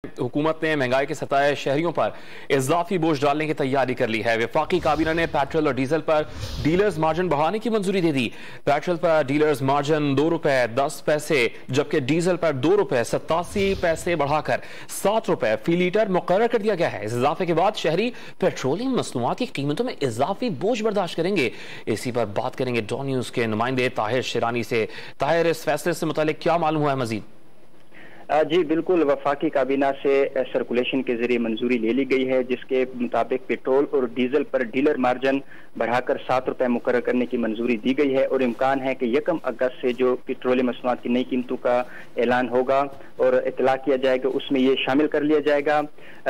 हुकूमत ने महंगाई के सताए शहरियों पर इजाफी बोझ डालने की तैयारी कर ली है। वफाकी काबीना ने पेट्रोल और डीजल पर डीलर्स मार्जिन बढ़ाने की मंजूरी दे दी। पेट्रोल पर डीलर्स मार्जिन ₹2.10 जबकि डीजल पर ₹2.87 बढ़ाकर ₹7 फी लीटर मुकर्रर कर दिया गया है। इस इजाफे के बाद शहरी पेट्रोलियम मसनूआत की कीमतों में इजाफी बोझ बर्दाश्त करेंगे। इसी पर बात करेंगे डॉन न्यूज के नुमाइंदे ताहिर शिरानी से। ताहिर, इस फैसले से मुतालिक क्या मालूम हुआ है मजीद? जी बिल्कुल, वफाकी काबीना से सर्कुलेशन के जरिए मंजूरी ले ली गई है, जिसके मुताबिक पेट्रोल और डीजल पर डीलर मार्जिन बढ़ाकर ₹7 मुकर्रर करने की मंजूरी दी गई है और इम्कान है कि 1 अगस्त से जो पेट्रोलियम मसनूआत की नई कीमतों का ऐलान होगा और इतला किया जाएगा, उसमें ये शामिल कर लिया जाएगा।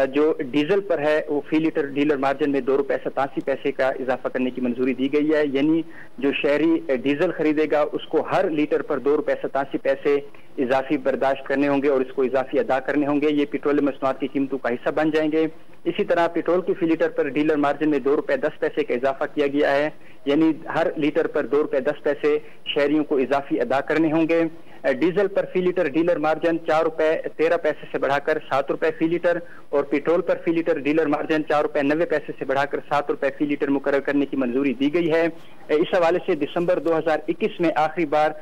जो डीजल पर है वो फी लीटर डीलर मार्जिन में ₹2.87 का इजाफा करने की मंजूरी दी गई है। यानी जो शहरी डीजल खरीदेगा उसको हर लीटर पर ₹2.87 इजाफी बर्दाश्त करने होंगे और इसको इजाफी अदा करने होंगे। ये पेट्रोलियम मसनूआत की कीमतों का हिस्सा बन जाएंगे। इसी तरह पेट्रोल की फी लीटर पर डीलर मार्जिन में ₹2.10 का इजाफा किया गया है। यानी हर लीटर पर ₹2.10 शहरियों को इजाफी अदा करने होंगे। डीजल पर फी लीटर डीलर मार्जिन ₹4.13 से बढ़ाकर ₹7 फी लीटर और पेट्रोल पर फी लीटर डीलर मार्जिन ₹4.90 से बढ़ाकर ₹7 फी लीटर मुकर्रर करने की मंजूरी दी गई है। इस हवाले से दिसंबर 2021 में आखिरी बार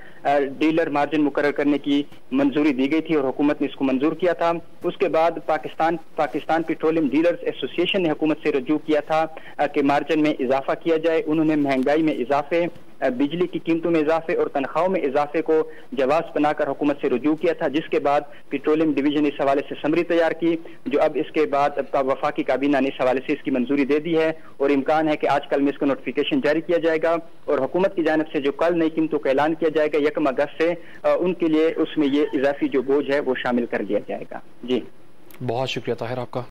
डीलर मार्जिन मुकर्रर करने की मंजूरी दी गई थी और हुकूमत ने इसको मंजूर किया था। उसके बाद पाकिस्तान पेट्रोलियम डीलर्स एसोसिएशन ने हुकूमत से रजू किया था कि मार्जिन में इजाफा किया जाए। उन्होंने महंगाई में इजाफे, बिजली की कीमतों में इजाफे और तनख्वाहों में इजाफे को जवाब बनाकर हुकूमत से रुजू किया था, जिसके बाद पेट्रोलियम डिवीजन इस हवाले से समरी तैयार की, जो अब इसके बाद वफाकी काबीना ने इस हवाले से इसकी मंजूरी दे दी है और इम्कान है कि आज कल में इसका नोटिफिकेशन जारी किया जाएगा और हुकूमत की जानिब से जो कल नई कीमतों का ऐलान किया जाएगा 1 अगस्त से, उनके लिए उसमें ये इजाफी जो बोझ है वो शामिल कर लिया जाएगा। जी बहुत शुक्रिया ताहिर आपका।